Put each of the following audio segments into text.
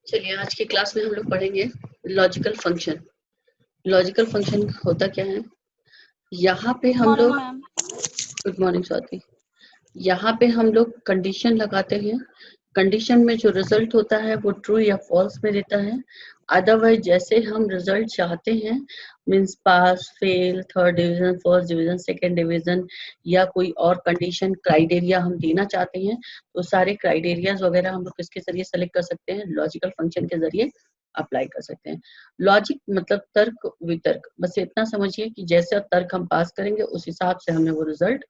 चलिए आज की क्लास में हम लोग पढ़ेंगे लॉजिकल फंक्शन। लॉजिकल फंक्शन होता क्या है? यहाँ पे हम मॉर्निंग लोग मैम। Good morning Swati. यहाँ पे हम लोग कंडीशन लगाते हैं। कंडीशन में जो रिजल्ट होता है वो ट्रू या फॉल्स में देता है। अदरवाइज जैसे हम रिजल्ट चाहते हैं, means pass, fail, third division, first division, second division या कोई और कंडीशन क्राइटेरिया हम देना चाहते हैं, तो सारे क्राइटेरियाज वगैरह हम लोग किसके जरिए सेलेक्ट कर सकते हैं? लॉजिकल फंक्शन के जरिए अप्लाई कर सकते हैं। लॉजिक मतलब तर्क वितर्क, बस इतना समझिए कि जैसा तर्क हम पास करेंगे उस हिसाब से हमें वो रिजल्ट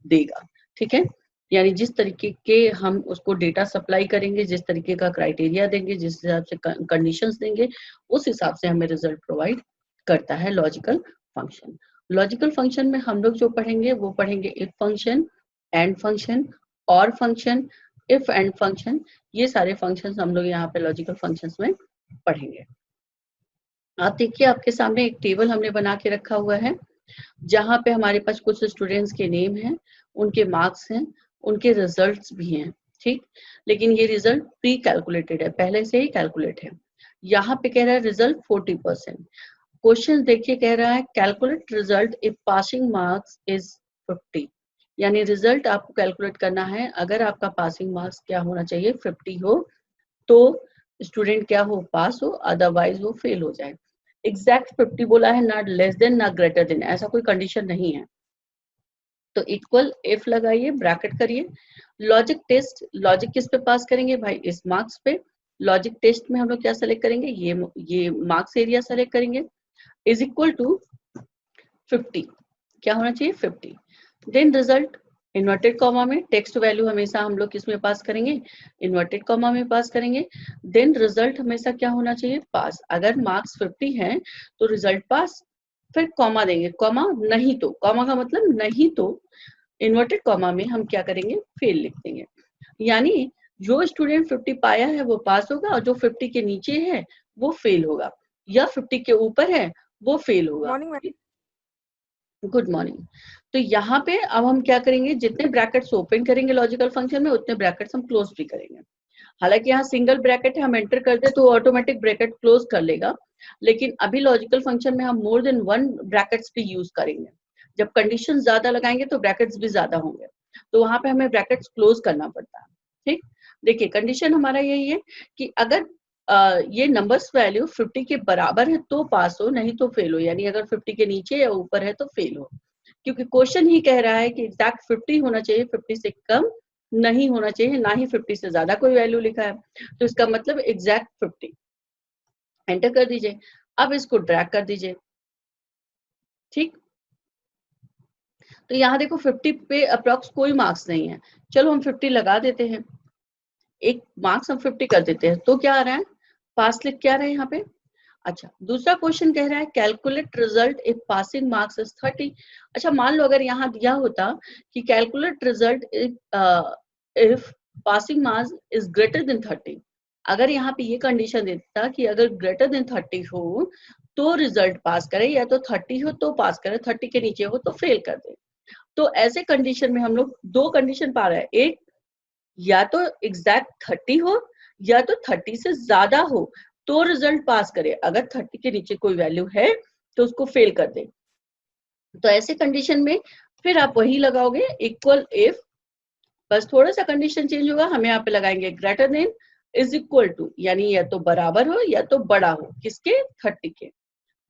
देगा। ठीक है, यानी जिस तरीके के हम उसको डेटा सप्लाई करेंगे, जिस तरीके का क्राइटेरिया देंगे, जिस हिसाब से कंडीशंस देंगे, उस हिसाब से हमें रिजल्ट प्रोवाइड करता है लॉजिकल फंक्शन। लॉजिकल फंक्शन में हम लोग जो पढ़ेंगे वो पढ़ेंगे इफ फंक्शन, एंड फंक्शन, और फंक्शन, इफ एंड फंक्शन। ये सारे फंक्शंस हम लोग यहाँ पे लॉजिकल फंक्शंस में पढ़ेंगे। आप देखिए आपके सामने एक टेबल हमने बना के रखा हुआ है, जहाँ पे हमारे पास कुछ स्टूडेंट्स के नेम हैं, उनके मार्क्स हैं, उनके रिजल्ट्स भी हैं। ठीक, लेकिन ये रिजल्ट प्री कैलकुलेटेड है, पहले से ही कैलकुलेट है। यहाँ पे कह रहा है रिजल्ट 40%। क्वेश्चन देखिए कह रहा है calculate result if passing marks is 50, यानी रिजल्ट आपको कैलकुलेट करना है। अगर आपका पासिंग मार्क्स क्या होना चाहिए? 50 हो तो स्टूडेंट क्या हो? पास हो, अदरवाइज वो फेल हो जाए। एग्जैक्ट 50 बोला है, ना लेस देन ना ग्रेटर देन, ऐसा कोई कंडीशन नहीं है। तो इक्वल इफ लगाइए, ब्रैकेट करिए। लॉजिक टेस्ट, लॉजिक किस पे पास करेंगे भाई? इस मार्क्स पे। लॉजिक टेस्ट में हम लोग क्या सेलेक्ट करेंगे? ये मार्क्स एरिया सेलेक्ट करेंगे, इज इक्वल टू 50। क्या होना चाहिए? 50। देन रिजल्ट इन्वर्टेड कॉमा में, टेक्स्ट वैल्यू हमेशा हम लोग किस में पास करेंगे? इन्वर्टेड कॉमा में पास करेंगे। देन रिजल्ट हमेशा क्या होना चाहिए? पास। अगर मार्क्स 50 है तो रिजल्ट पास, फिर कॉमा देंगे, कॉमा नहीं तो, कॉमा का मतलब नहीं तो इन्वर्टेड कॉमा में हम क्या करेंगे? फेल लिख देंगे। यानी जो स्टूडेंट 50 पाया है वो पास होगा, और जो 50 के नीचे है वो फेल होगा, या 50 के ऊपर है वो फेल होगा। Morning ma'am. Good morning. तो यहाँ पे अब हम क्या करेंगे? जितने ब्रैकेट्स ओपन करेंगे लॉजिकल फंक्शन में, उतने ब्रैकेट्स हम क्लोज भी करेंगे। हालांकि यहाँ सिंगल ब्रैकेट है, हम एंटर कर दे तो ऑटोमेटिक ब्रैकेट क्लोज कर लेगा, लेकिन अभी लॉजिकल फंक्शन में हम मोर देन वन ब्रैकेट्स भी यूज करेंगे। जब कंडीशन ज्यादा लगाएंगे तो ब्रैकेट्स भी ज्यादा होंगे, तो वहां पे हमें ब्रैकेट्स क्लोज करना पड़ता है। ठीक, देखिए कंडीशन हमारा यही है कि अगर ये नंबर्स वैल्यू 50 के बराबर है तो पास हो, नहीं तो फेल हो। यानी अगर 50 के नीचे या ऊपर है तो फेल हो, क्योंकि क्वेश्चन ही कह रहा है कि एग्जैक्ट 50 होना चाहिए, 50 से कम नहीं होना चाहिए, ना ही 50 से ज्यादा कोई वैल्यू लिखा है, तो इसका मतलब एग्जैक्ट 50। एंटर कर दीजिए। अब इसको ड्रैग कर दीजिए। ठीक, तो यहाँ देखो 50 पे अप्रोक्स कोई मार्क्स नहीं है, चलो हम 50 लगा देते हैं, एक मार्क्स हम 50 कर देते हैं, तो क्या आ रहा है? पास लिख क्या रहा है यहाँ पे? अच्छा, दूसरा क्वेश्चन कह रहा है calculate result if passing marks is 30। अच्छा, मान लो अगर यहाँ दिया होता कि calculate result if passing marks is greater then 30, अगर यहाँ पे ये कंडीशन देता कि अगर ग्रेटर देन 30 हो तो रिजल्ट पास करे, या तो 30 हो तो पास करे, 30 के नीचे हो तो फेल कर दे। तो ऐसे कंडीशन में हम लोग दो कंडीशन पा रहे हैं, एक या तो एग्जैक्ट 30 हो या तो 30 से ज्यादा हो तो रिजल्ट पास करे, अगर 30 के नीचे कोई वैल्यू है तो उसको फेल कर दे। तो ऐसे कंडीशन में फिर आप वही लगाओगे इक्वल इफ, बस थोड़ा सा कंडीशन चेंज होगा, हम यहाँ पे लगाएंगे greater than is equal to, यानी या तो बराबर हो या तो बड़ा हो किसके? 30 के।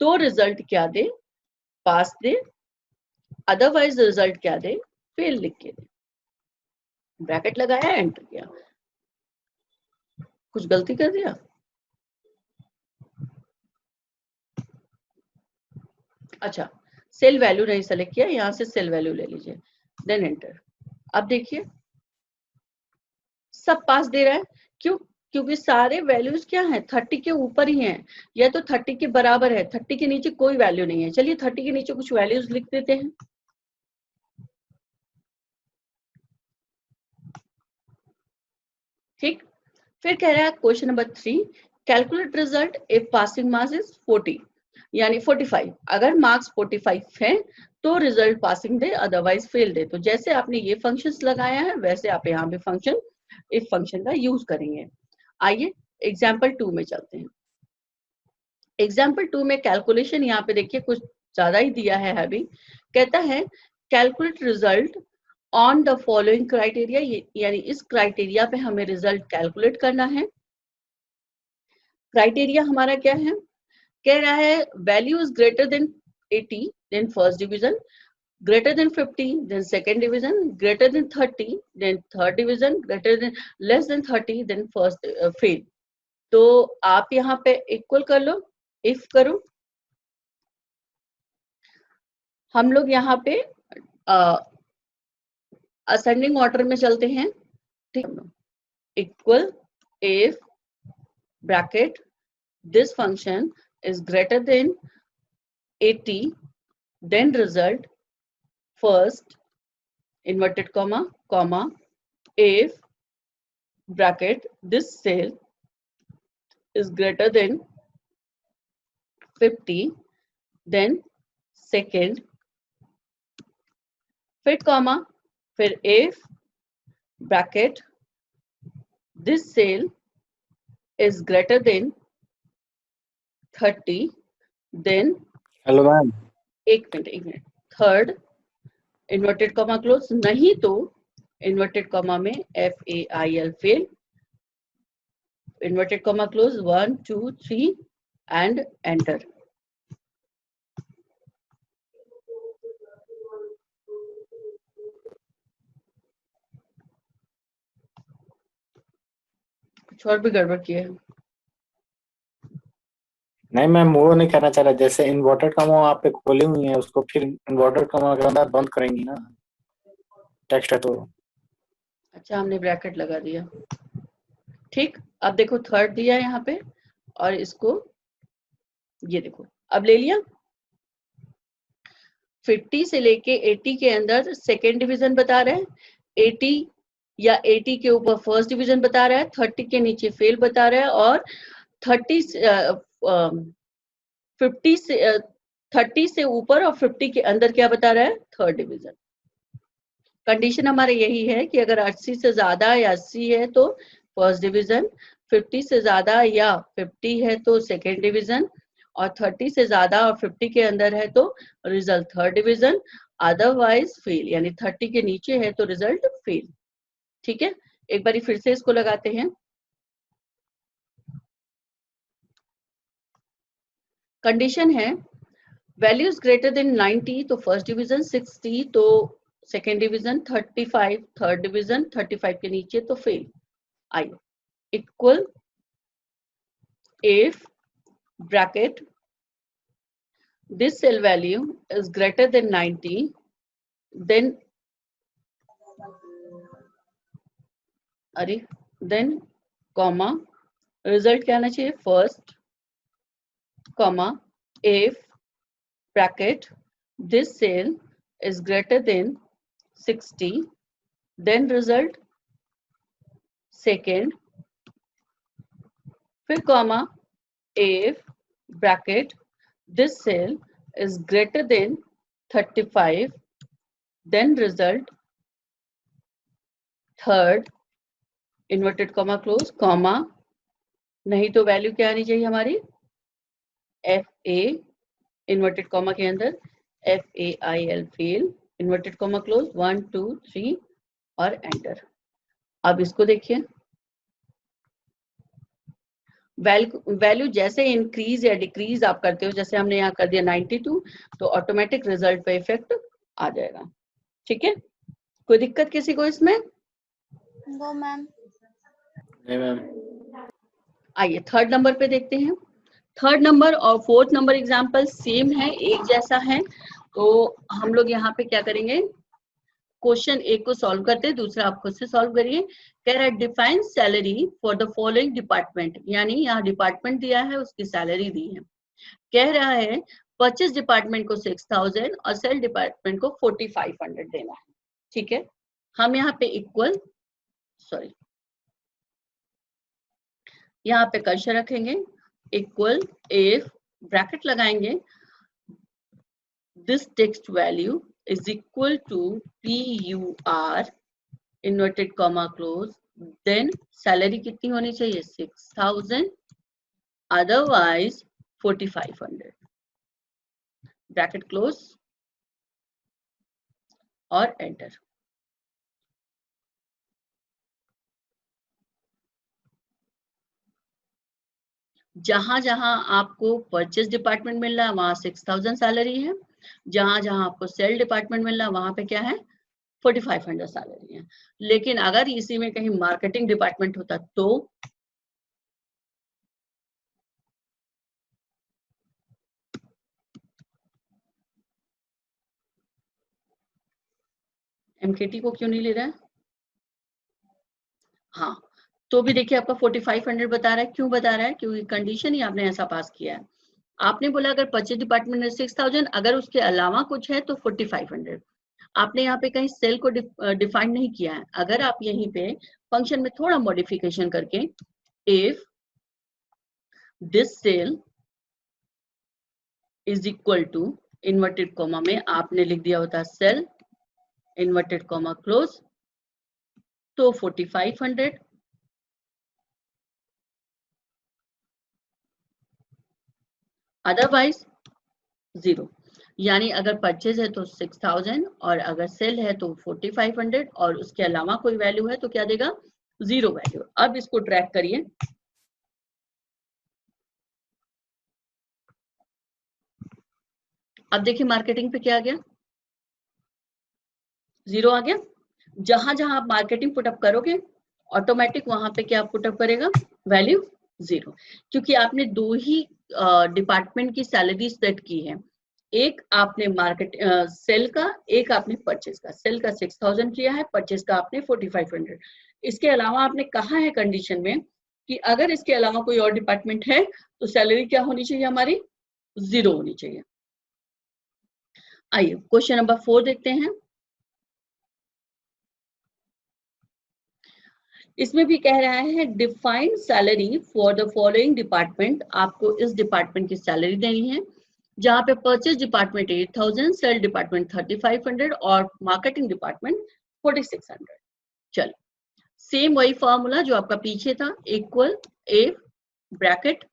तो रिजल्ट क्या दे? पास दे, अदरवाइज रिजल्ट क्या दे? फेल लिख के दे। ब्रैकेट लगाया, एंटर किया। कुछ गलती कर दिया? अच्छा, सेल वैल्यू नहीं सेलेक्ट किया, यहाँ से सेल वैल्यू ले लीजिए, देन एंटर। अब देखिए सब पास दे रहा है, क्यों? क्योंकि सारे वैल्यूज क्या हैं? 30 के ऊपर ही हैं, या तो 30 के बराबर है, 30 के नीचे कोई वैल्यू नहीं है। चलिए 30 के नीचे कुछ वैल्यूज लिख देते हैं। ठीक, फिर कह रहा है question number 3, calculate result if passing marks is 40, यानी 45। अगर मार्क्स 45 है तो रिजल्ट पासिंग दे, अदरवाइज फेल दे। तो जैसे आपने ये फंक्शंस लगाया है वैसे आप यहाँ पे फंक्शन इफ फंक्शन का यूज करेंगे। आइए एग्जाम्पल 2 में चलते हैं। एग्जाम्पल 2 में कैलकुलेशन यहाँ पे देखिए कुछ ज्यादा ही दिया है अभी। कहता है calculate result on the following criteria, यानी इस क्राइटेरिया पे हमें रिजल्ट कैलकुलेट करना है। क्राइटेरिया हमारा क्या है, कह रहा है value is greater than 80 then first division, greater than 50 then second division, greater than 30 then third division, greater than less than 30 then first fail। तो आप यहाँ पे इक्वल कर लो, इफ करो, हम लोग यहाँ पे असेंडिंग ऑर्डर में चलते हैं, ठीक, equal if bracket this function is greater than 80 then result first inverted comma if bracket this cell is greater than 50 then second, फिर comma, फिर if bracket this cell is greater than 30 then, hello ma'am, एक minute, third inverted comma close, नहीं तो inverted comma में FAIL fail, inverted comma close 1 2 3 and enter. कुछ और भी गड़बड़ किया है? नहीं मैम वो नहीं करना चाह रहा, जैसे इन्वर्टेड कॉमा आप पे खोली हुई है उसको फिर इन्वर्टेड कॉमा के अंदर बंद करेंगी ना, टेक्स्ट है तो। अच्छा हमने ब्रैकेट लगा दिया, ठीक। अब देखो थर्ड दिया यहाँ पे और इसको ये देखो अब ले लिया, 50 से लेके 80 के अंदर सेकेंड डिवीजन बता रहा है, 80 या 80 के ऊपर फर्स्ट डिवीजन बता रहा है, 30 के नीचे फेल बता रहा है, और 30 से ऊपर और 50 के अंदर क्या बता रहा है, थर्ड डिवीजन। कंडीशन हमारे यही है कि अगर 80 से ज्यादा या 80 है तो फर्स्ट डिवीजन, 50 से ज्यादा या 50 है तो सेकेंड डिवीजन, और 30 से ज्यादा और 50 के अंदर है तो result third division, otherwise fail, यानी 30 के नीचे है तो रिजल्ट फेल। ठीक है, एक बारी फिर से इसको लगाते हैं। कंडीशन है वैल्यूज ग्रेटर देन 90 तो फर्स्ट डिवीजन, 60 तो सेकेंड डिवीजन, 35 थर्ड डिवीजन, 35 के नीचे तो फेल। आइए equal if bracket this cell value is greater than 90 then comma result क्या आना चाहिए, first comma if bracket this cell is greater than 60 then result second, फिर comma if bracket this cell is greater than 35 then result third, inverted comma close, comma नहीं तो value क्या आनी चाहिए हमारी, FA इन्वर्टेड कॉमा के अंदर FAIL fail, inverted comma close 1 2 3 और एंटर। अब इसको देखिए, वैल्यू जैसे इंक्रीज या डिक्रीज आप करते हो, जैसे हमने यहाँ कर दिया 92 तो ऑटोमेटिक रिजल्ट पे इफेक्ट आ जाएगा। ठीक है, कोई दिक्कत किसी को इसमें? वो मैम नहीं मैम। आइए थर्ड नंबर पे देखते हैं। थर्ड नंबर और फोर्थ नंबर एग्जाम्पल सेम है, एक जैसा है, तो हम लोग यहाँ पे क्या करेंगे, क्वेश्चन एक को सॉल्व करते हैं, दूसरा आप खुद से सॉल्व करिए। कह रहा है define salary for the following department, यानी यहाँ डिपार्टमेंट दिया है उसकी सैलरी दी है। कह रहा है परचेज डिपार्टमेंट को 6000 और सेल डिपार्टमेंट को 4500 देना है। ठीक है, हम यहाँ पे इक्वल यहाँ पे कर्सर रखेंगे, इक्वल इफ ब्रैकेट लगाएंगे this text value is equal to PUR inverted comma close then salary कितनी होनी चाहिए 6000, अदरवाइज 4500, ब्रैकेट क्लोज और एंटर। जहां जहां आपको परचेज डिपार्टमेंट मिल रहा है वहां 6000 सैलरी है, जहां जहां आपको सेल डिपार्टमेंट मिल रहा है वहां पे क्या है 4500 सैलरी है। लेकिन अगर इसी में कहीं मार्केटिंग डिपार्टमेंट होता तो एमकेटी को क्यों नहीं ले रहा है? हाँ, तो भी देखिए आपका 4500 बता रहा है। क्यों बता रहा है? क्योंकि कंडीशन ही आपने ऐसा पास किया है। आपने बोला अगर परचेज डिपार्टमेंट में 6000, अगर उसके अलावा कुछ है तो 4500। आपने यहाँ पे कहीं सेल को डिफाइन नहीं किया है। अगर आप यहीं पे फंक्शन में थोड़ा मॉडिफिकेशन करके if this cell is equal to inverted comma में आपने लिख दिया होता सेल इन्वर्टेड कॉमा क्लोज, तो 4500, अदरवाइज 0। यानी अगर परचेज है तो 6000 और अगर सेल है तो 4500 और उसके अलावा कोई वैल्यू है तो क्या देगा 0 वैल्यू। अब इसको ट्रैक करिए, अब देखिए मार्केटिंग पे क्या आ गया 0 आ गया। जहां जहां आप मार्केटिंग पुटअप करोगे ऑटोमेटिक वहां पे क्या पुटअप करेगा वैल्यू 0, क्योंकि आपने दो ही डिपार्टमेंट की सैलरी सेट की है। एक आपने मार्केट सेल का, एक आपने परचेज का। सेल का 6000 किया है, परचेज का आपने 4500। इसके अलावा आपने कहा है कंडीशन में कि अगर इसके अलावा कोई और डिपार्टमेंट है तो सैलरी क्या होनी चाहिए हमारी 0 होनी चाहिए। आइए क्वेश्चन नंबर 4 देखते हैं। इसमें भी कह रहा है define salary for the following department. आपको इस डिपार्टमेंट की सैलरी देनी है जहां पे परचेज डिपार्टमेंट 8000, सेल डिपार्टमेंट 3500 और मार्केटिंग डिपार्टमेंट 4600। चलो सेम वही फॉर्मूला जो आपका पीछे था, equal if bracket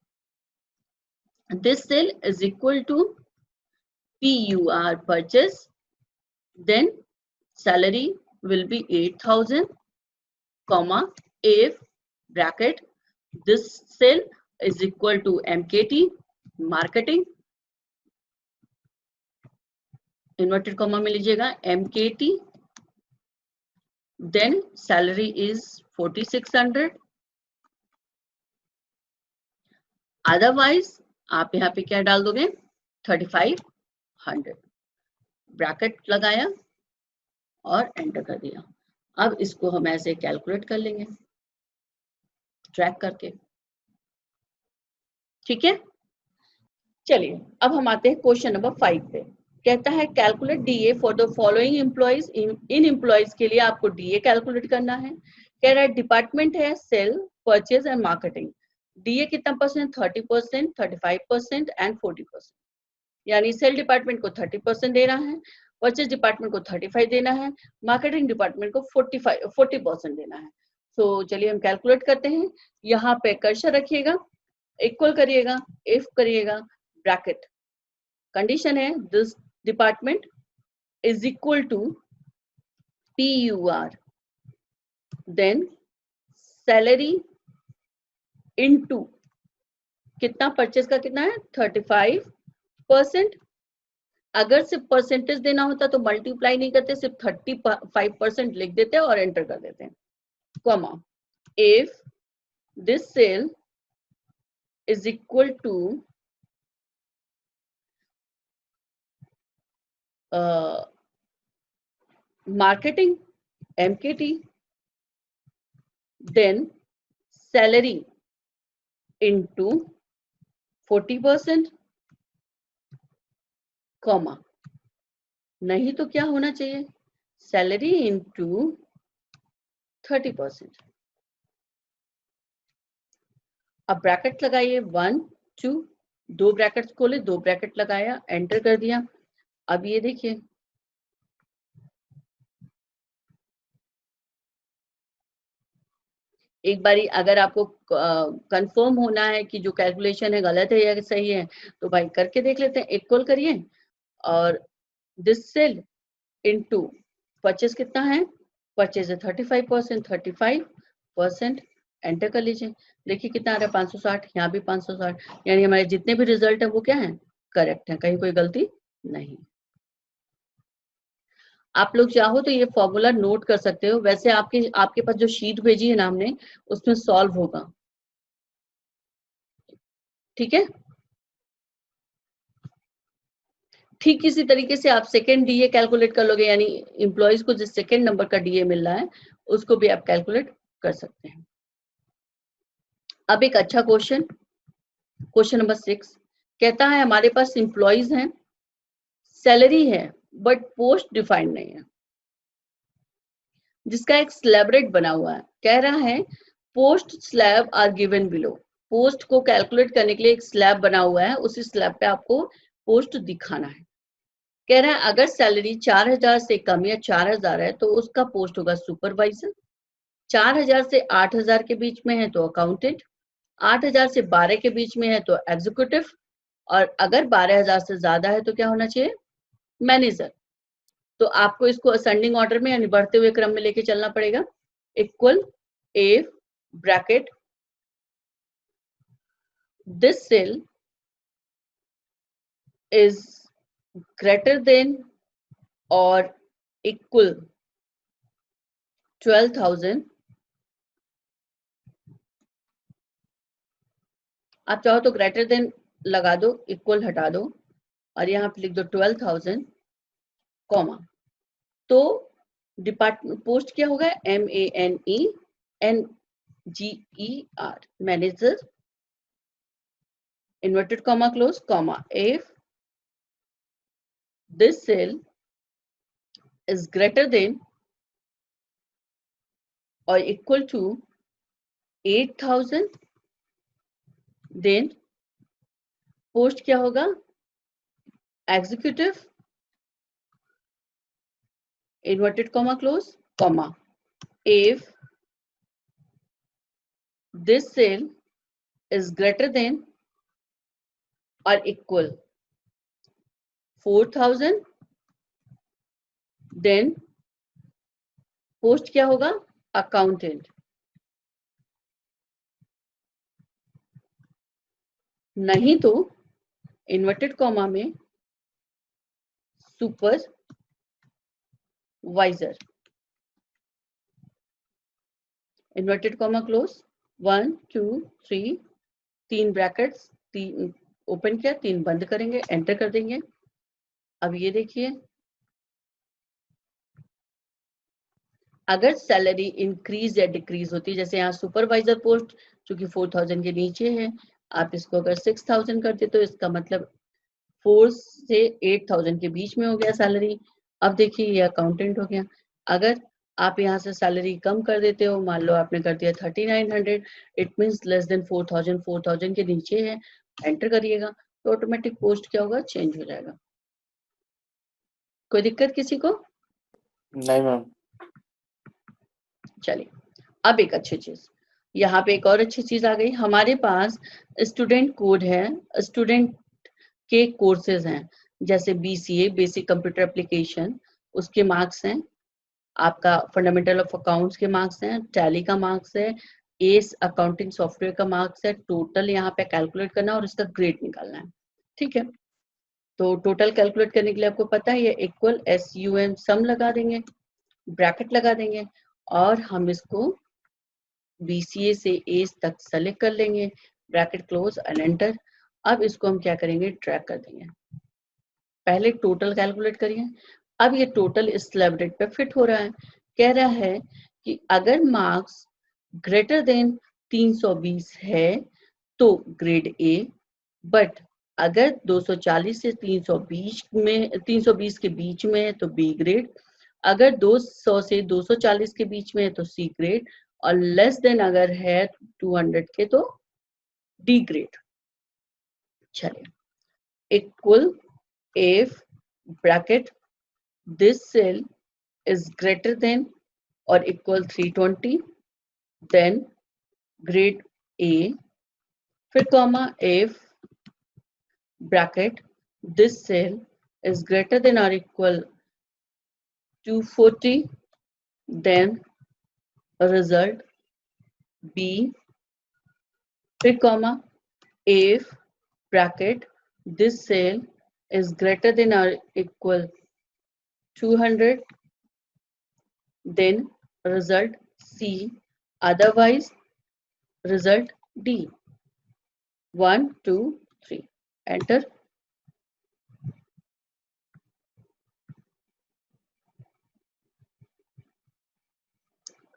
this cell is equal to PUR purchase, then salary will be 8000, comma if bracket this cell is equal to MKT marketing, inverted comma में लीजिएगा MKT, then salary is 4600, otherwise आप यहाँ पे क्या डाल दोगे 3500, bracket लगाया और एंटर कर दिया। अब इसको हम ऐसे कैलकुलेट कर लेंगे ट्रैक करके, ठीक है। चलिए अब हम आते हैं क्वेश्चन नंबर 5 पे। कहता है calculate DA for the following employees. In employees के लिए आपको डीए कैलकुलेट करना है। कह रहा है डिपार्टमेंट है sale, purchase and marketing. DA कितना परसेंट 30%, 35% एंड 40%। यानी सेल डिपार्टमेंट को 30% देना है, परचेज डिपार्टमेंट को 35 देना है, मार्केटिंग डिपार्टमेंट को 40% देना है। तो चलिए हम कैलकुलेट करते हैं। यहाँ पे कर्सर रखिएगा, इक्वल करिएगा, इफ करिएगा, ब्रैकेट, कंडीशन है this department is equal to PUR, then salary into कितना, परचेज का कितना है 35%। अगर सिर्फ परसेंटेज देना होता तो मल्टीप्लाई नहीं करते, सिर्फ 35% लिख देते और एंटर कर देते हैं, comma if this cell is equal to marketing MKT, then salary into 40%, comma नहीं तो क्या होना चाहिए सैलरी इंटू 30%। अब ब्रैकेट लगाइए 1 2, दो ब्रैकेट्स खोले, दो ब्रैकेट लगाया, एंटर कर दिया। अब ये देखिए एक बारी अगर आपको कंफर्म होना है कि जो कैलकुलेशन है गलत है या सही है, तो भाई करके देख लेते हैं। इक्वल करिए और दिस सेल इनटू परचेज कितना है, परचेज है 35%, 35% एंटर कर लीजिए। देखिए कितना आ रहा है 560, यहाँ भी 560, यानी हमारे जितने भी रिजल्ट है वो क्या है, करेक्ट है, कहीं कोई गलती नहीं। आप लोग चाहो तो ये फॉर्मूला नोट कर सकते हो, वैसे आपके पास जो शीट भेजी है ना हमने, उसमें सॉल्व होगा, ठीक है। ठीक इसी तरीके से आप सेकेंड डीए कैलकुलेट कर लोगे, यानी इंप्लॉइज को जिस सेकेंड नंबर का डीए मिल रहा है उसको भी आप कैलकुलेट कर सकते हैं। अब एक अच्छा क्वेश्चन, क्वेश्चन नंबर 6 कहता है हमारे पास इंप्लॉइज हैं, सैलरी है बट पोस्ट डिफाइंड नहीं है, जिसका एक स्लैब रेट बना हुआ है। कह रहा है post slab are given below, post को कैलकुलेट करने के लिए एक स्लैब बना हुआ है, उसी स्लैब पे आपको पोस्ट दिखाना है। कह रहा है अगर सैलरी 4000 से कम या 4000 है तो उसका पोस्ट होगा सुपरवाइजर, 4000 से 8000 के बीच में है तो अकाउंटेंट, 8000 से 12 के बीच में है तो एग्जीक्यूटिव, और अगर 12000 से ज्यादा है तो क्या होना चाहिए, मैनेजर। तो आपको इसको असेंडिंग ऑर्डर में यानी बढ़ते हुए क्रम में लेके चलना पड़ेगा। Equal a bracket this cell is greater than और इक्वल 12,000। आप चाहो तो ग्रेटर देन लगा दो, इक्वल हटा दो और यहाँ पे लिख दो 12,000 कॉमा। तो डिपार्टमेंट पोस्ट क्या होगा, MANENGER, manager, inverted comma close comma, if this cell is greater than और इक्वल टू 8,000 देन पोस्ट क्या होगा, executive, inverted comma close comma, if this cell is greater than or equal 4,000 then post क्या होगा, accountant. नहीं तो inverted comma में supervisor, inverted comma close, 1 2 3, 3 brackets, 3 open किया, 3 बंद करेंगे, एंटर कर देंगे। अब ये देखिए अगर सैलरी इंक्रीज या डिक्रीज होती है, जैसे यहाँ सुपरवाइजर पोस्ट चूंकि 4,000 के नीचे है, आप इसको अगर 6,000 कर दे तो इसका मतलब 4 से 8,000 के बीच में हो गया सैलरी। अब देखिए ये अकाउंटेंट हो गया। अगर आप यहाँ से सैलरी कम कर देते हो, मान लो आपने कर दिया 3900, इट मीन्स लेस देन 4,000, 4,000 के नीचे है, एंटर करिएगा तो ऑटोमेटिक पोस्ट क्या होगा, चेंज हो जाएगा। कोई दिक्कत किसी को? नहीं मैम। चलिए अब एक अच्छी चीज, यहाँ पे एक और अच्छी चीज आ गई, हमारे पास स्टूडेंट कोड है, स्टूडेंट के कोर्सेज हैं, जैसे BCA बेसिक कंप्यूटर एप्लीकेशन, उसके मार्क्स हैं, आपका फंडामेंटल ऑफ अकाउंट्स के मार्क्स हैं, टैली का मार्क्स है, एस अकाउंटिंग सॉफ्टवेयर का मार्क्स है, टोटल यहाँ पे कैलकुलेट करना और इसका ग्रेड निकालना है, ठीक है। तो टोटल कैलकुलेट करने के लिए आपको पता है ये इक्वल SUM सम लगा देंगे, ब्रैकेट लगा देंगे और हम इसको BCA से एस तक सेलेक्ट कर लेंगे, ब्रैकेट क्लोज एंड एंटर। अब इसको हम क्या करेंगे, ट्रैक कर देंगे। पहले टोटल कैलकुलेट करिए, अब ये टोटल इस स्लैब रेट पे फिट हो रहा है। कह रहा है कि अगर मार्क्स ग्रेटर देन 320 है तो ग्रेड A, बट अगर 240 से 320 के बीच में है तो B ग्रेड, अगर 200 से 240 के बीच में है तो C ग्रेड, और लेस देन अगर है 200 के तो D ग्रेड। चलिए equal if bracket this cell is greater than or equal 320 then grade A, फिर comma if bracket this cell is greater than or equal to 40, then result B, फिर comma if bracket this cell is greater than or equal 200, then result C, otherwise result D. 1 2 3 enter.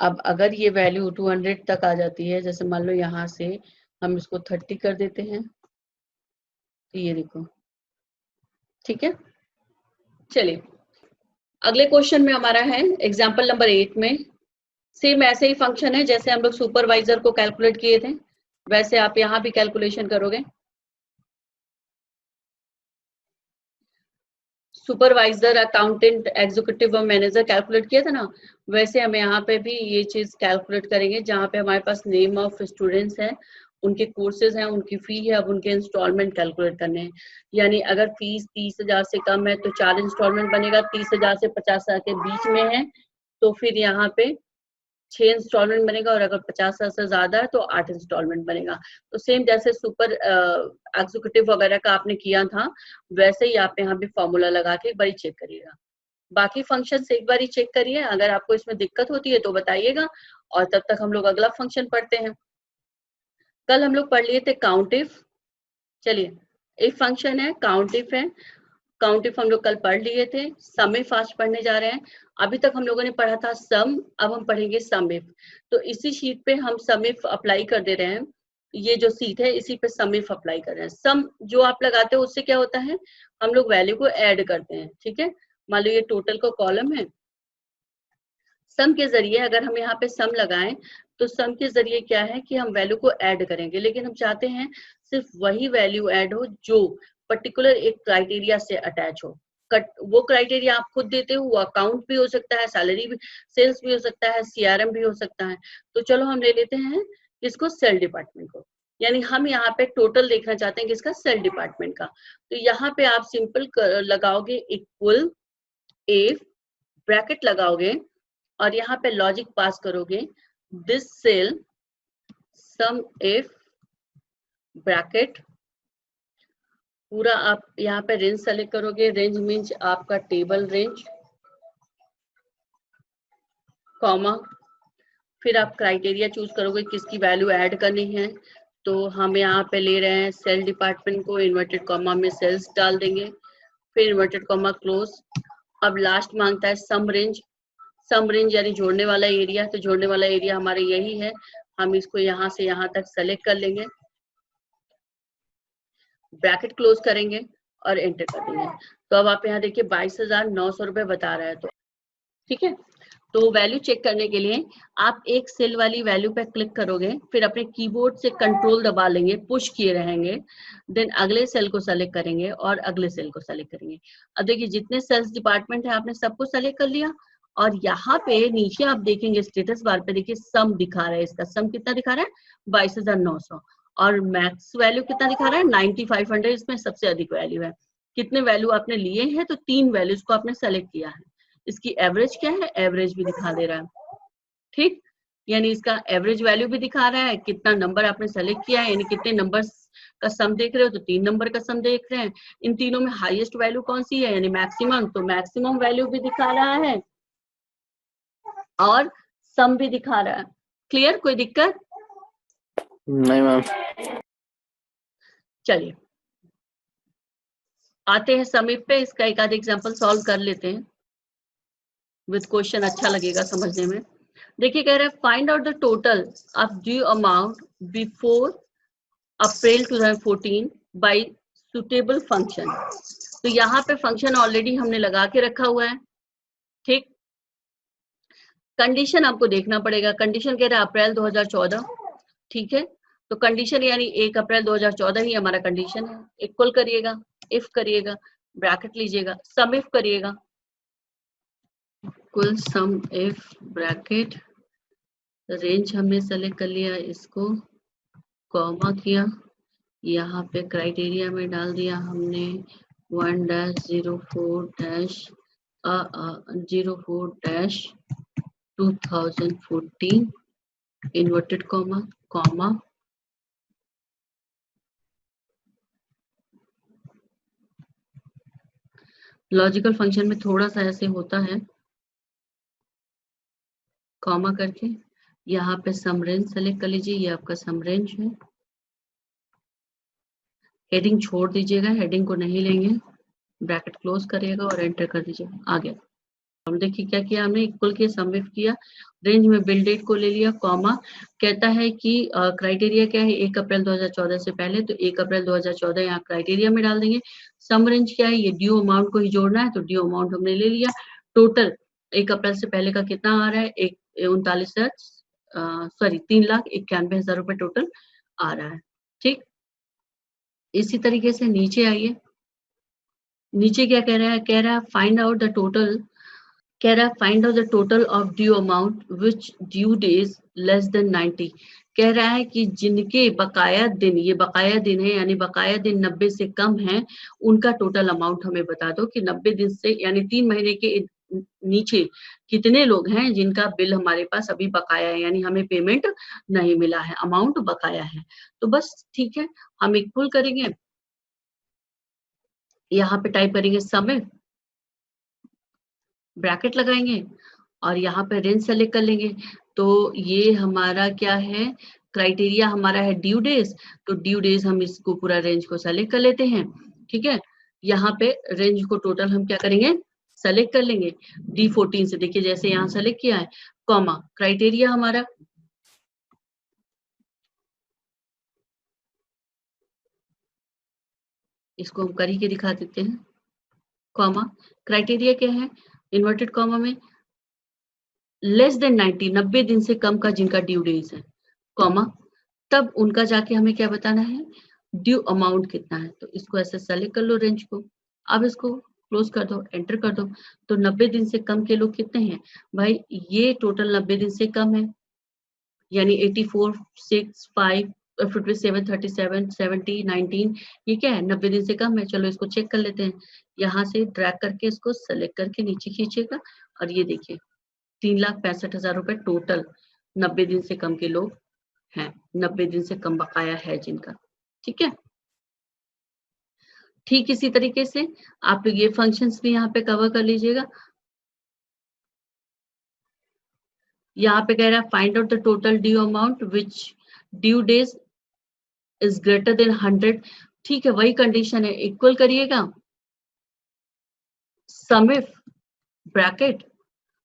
अब अगर ये value 200 तक आ जाती है, जैसे मान लो यहाँ से हम इसको 30 कर देते हैं, तो ये देखो, ठीक है। चलिए अगले क्वेश्चन में हमारा है एग्जाम्पल नंबर 8 में सेम ऐसे ही फंक्शन है जैसे हम लोग सुपरवाइजर को कैलकुलेट किए थे, वैसे आप यहाँ भी कैलकुलेशन करोगे। सुपरवाइजर, अकाउंटेंट, एग्जीक्यूटिव और मैनेजर कैलकुलेट किया था ना, वैसे हम यहाँ पे भी ये चीज कैलकुलेट करेंगे, जहाँ पे हमारे पास नेम ऑफ स्टूडेंट्स है, उनके कोर्सेज हैं, उनकी फी है, अब उनके इंस्टॉलमेंट कैलकुलेट करने हैं। यानी अगर फीस 30,000 से कम है तो 4 इंस्टॉलमेंट बनेगा, 30,000 से 50,000 के बीच में है तो फिर यहाँ पे 6 इंस्टॉलमेंट बनेगा, और अगर 50,000 से ज्यादा है तो 8 इंस्टॉलमेंट बनेगा। तो सेम जैसे सुपर एग्जीक्यूटिव वगैरह का आपने किया था, वैसे ही आप यहाँ पे फॉर्मूला लगा के एक बारी चेक करिएगा। बाकी फंक्शन एक बारी चेक करिए, अगर आपको इसमें दिक्कत होती है तो बताइएगा, और तब तक हम लोग अगला फंक्शन पढ़ते हैं। कल हम लोग पढ़ लिए थे काउंट इफ। चलिए एक फंक्शन है काउंट इफ है, काउंट इफ हम लोग कल पढ़ लिए थे। सम इफ आज पढ़ने जा रहे हैं। अभी तक हम लोगों ने पढ़ा था सम, अब हम पढ़ेंगे सम इफ। तो इसी शीट पे हम सम इफ अप्लाई कर दे रहे हैं, ये जो सीट है इसी पे सम इफ अप्लाई कर रहे हैं। सम जो आप लगाते हो उससे क्या होता है, हम लोग वैल्यू को ऐड करते हैं, ठीक है। मान लो ये टोटल का कॉलम है, सम के जरिए अगर हम यहाँ पे सम लगाएं तो सम के जरिए क्या है कि हम वैल्यू को ऐड करेंगे, लेकिन हम चाहते हैं सिर्फ वही वैल्यू ऐड हो जो पर्टिकुलर एक क्राइटेरिया से अटैच हो। वो क्राइटेरिया आप खुद देते हो, वो अकाउंट भी हो सकता है, सैलरी भी, सेल्स भी हो सकता है, सीआरएम भी हो सकता है। तो चलो हम ले लेते हैं किसको, सेल डिपार्टमेंट को। यानी हम यहाँ पे टोटल देखना चाहते हैं किसका, सेल डिपार्टमेंट का। तो यहाँ पे आप सिंपल लगाओगे इक्वल इफ, ब्रैकेट लगाओगे और यहाँ पे लॉजिक पास करोगे, this cell sum if bracket, पूरा आप यहाँ पे रेंज सेलेक्ट करोगे। रेंज मीन्स आपका टेबल रेंज, कॉमा, फिर आप क्राइटेरिया चूज करोगे किसकी वैल्यू ऐड करनी है। तो हम यहाँ पे ले रहे हैं सेल डिपार्टमेंट को, इन्वर्टेड कॉमा में सेल्स डाल देंगे, फिर इन्वर्टेड कॉमा क्लोज। अब लास्ट मांगता है सम रेंज, सम रेंज यानी जोड़ने वाला एरिया, तो जोड़ने वाला एरिया हमारे यही है, हम इसको यहाँ से यहाँ तक सेलेक्ट कर लेंगे, ब्रैकेट क्लोज करेंगे और एंटर कर देंगे। तो अब आप यहाँ देखिए 22,900 रुपए बता रहा है, तो ठीक है। तो वैल्यू चेक करने के लिए आप एक सेल वाली वैल्यू पे क्लिक करोगे, फिर अपने कीबोर्ड से कंट्रोल दबा लेंगे, पुश किए रहेंगे, देन अगले सेल को सेलेक्ट करेंगे और अगले सेल को सेलेक्ट करेंगे। अब देखिए जितने सेल्स डिपार्टमेंट है आपने सबको सेलेक्ट कर लिया, और यहाँ पे नीचे आप देखेंगे स्टेटस बार पे देखिए सम दिखा रहा है, इसका सम कितना दिखा रहा है 22,900, और मैक्स वैल्यू कितना दिखा रहा है 9,500, इसमें सबसे अधिक वैल्यू है। कितने वैल्यू आपने लिए हैं, तो 3 वैल्यूज को आपने सेलेक्ट किया है। इसकी एवरेज क्या है, एवरेज भी दिखा दे रहा है, ठीक। यानी इसका एवरेज वैल्यू भी दिखा रहा है, कितना नंबर आपने सेलेक्ट किया है, यानी कितने नंबर्स का सम देख रहे हो, तो 3 नंबर का सम देख रहे हैं। इन तीनों में हाईएस्ट वैल्यू कौन सी है, यानी मैक्सिमम, तो मैक्सिमम वैल्यू भी दिखा रहा है और सम भी दिखा रहा है। क्लियर, कोई दिक्कत नहीं मैम। चलिए आते हैं सम इफ पे, इसका एक आध एग्जांपल सॉल्व कर लेते हैं विद क्वेश्चन, अच्छा लगेगा समझने में। देखिए कह रहा है find out the total of due amount before April 2014 bye suitable function. तो यहाँ पे फंक्शन ऑलरेडी हमने लगा के रखा हुआ है, ठीक। कंडीशन आपको देखना पड़ेगा, कंडीशन कह रहा है अप्रैल 2014, ठीक है। तो कंडीशन यानी 1 अप्रैल 2014 ही हमारा कंडीशन है। इक्वल करिएगा, इफ करिएगा, ब्रैकेट लीजिएगा, सम इफ करिएगा, equal some if bracket range हमने सेलेक्ट कर लिया, इसको कॉमा किया, यहाँ पे क्राइटेरिया में डाल दिया हमने 1-04-04-2014 inverted comma comma logical function में थोड़ा सा ऐसे होता है, कॉमा करके यहाँ पे सम रेंज सेलेक्ट कर लीजिए, ये आपका सम रेंज है। हेडिंग छोड़ दीजिएगा, हेडिंग को नहीं लेंगे, ब्रैकेट क्लोज करिएगा और एंटर कर दीजिएगा। आ गया। हम देखिए क्या किया हमने, इक्वल के सम विफ किया, रेंज में बिल डेट को ले लिया, कॉमा कहता है कि क्राइटेरिया क्या है 1 अप्रैल 2014 से पहले, तो 1 अप्रैल 2014 यहाँ क्राइटेरिया में डाल देंगे। सम रेंज क्या है, ये ड्यू अमाउंट को ही जोड़ना है, तो ड्यू अमाउंट हमने ले लिया। टोटल 1 अप्रैल से पहले का कितना आ रहा है, 3,91,000 रुपए टोटल आ रहा है। ठीक, इसी तरीके से नीचे आइए, नीचे क्या कह रहा है फाइंड आउट द टोटल, कह रहा है find out the total of due amount which due days less than 90। कह रहा है कि जिनके बकाया दिन, ये बकाया दिन है यानी बकाया दिन 90 से कम है, उनका टोटल अमाउंट हमें बता दो कि 90 दिन से यानी 3 महीने के नीचे कितने लोग हैं जिनका बिल हमारे पास अभी बकाया है, यानी हमें पेमेंट नहीं मिला है, अमाउंट बकाया है। तो बस ठीक है, हम इक्वल करेंगे, यहाँ पे टाइप करेंगे समय, ब्रैकेट लगाएंगे और यहाँ पे रेंज सेलेक्ट कर लेंगे। तो ये हमारा क्या है, क्राइटेरिया हमारा है ड्यू डेज, तो ड्यू डेज हम इसको पूरा रेंज को सेलेक्ट कर लेते हैं। ठीक है, यहाँ पे रेंज को टोटल हम क्या करेंगे, सेलेक्ट कर लेंगे D14 से, देखिए जैसे यहाँ सेलेक्ट किया है, कॉमा क्राइटेरिया हमारा इसको हम कर के दिखा देते हैं, कॉमा क्राइटेरिया क्या है, इन्वर्टेड कॉमा में लेस देन 90, 90 दिन से कम का जिनका ड्यू डेज है, कॉमा तब उनका जाके हमें क्या बताना है, ड्यू अमाउंट कितना है। तो इसको ऐसे सेलेक्ट कर लो रेंज को, अब इसको क्लोज कर दो, एंटर कर दो। तो 90 दिन से कम के लोग कितने हैं भाई, ये टोटल 90 दिन से कम है, यानी 84, 6, 5, 57, 37, 70, 19, ये क्या है 90 दिन से कम है। चलो इसको चेक कर लेते हैं, यहाँ से ड्रैग करके इसको सेलेक्ट करके नीचे खींचेगा और ये देखिए 3,65,000 रुपए टोटल 90 दिन से कम के लोग हैं, 90 दिन से कम बकाया है जिनका। ठीक है, ठीक इसी तरीके से आप लोग ये फंक्शंस भी यहाँ पे कवर कर लीजिएगा। यहाँ पे कह रहा है find out the total due amount which due days is greater than 100। ठीक है, वही कंडीशन है, इक्वल करिएगा, सम इफ ब्रैकेट,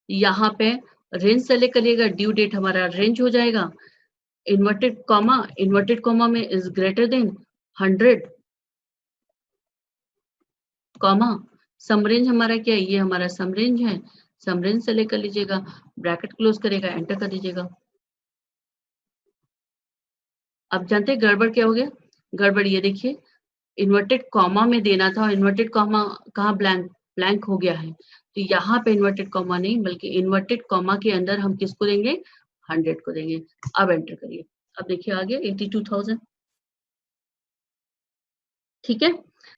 यहाँ पे रेंज सेलेक्ट करिएगा, ड्यू डेट हमारा रेंज हो जाएगा, इन्वर्टेड कॉमा में is greater than 100, comma sum range हमारा क्या है, ये हमारा सम रेंज है, सम रेंज सेलेक्ट कर लीजिएगा, ब्रैकेट क्लोज करेगा, एंटर कर दीजिएगा। अब जानते हैं गड़बड़ क्या हो गया, गड़बड़ ये देखिए इन्वर्टेड कॉमा में देना था, इन्वर्टेड कॉमा कहाँ ब्लैंक हो गया है, तो यहाँ पे इन्वर्टेड कॉमा नहीं बल्कि इन्वर्टेड कॉमा के अंदर हम किसको देंगे, 100 को देंगे। अब एंटर करिए, अब देखिए आ गया 82,000। ठीक है,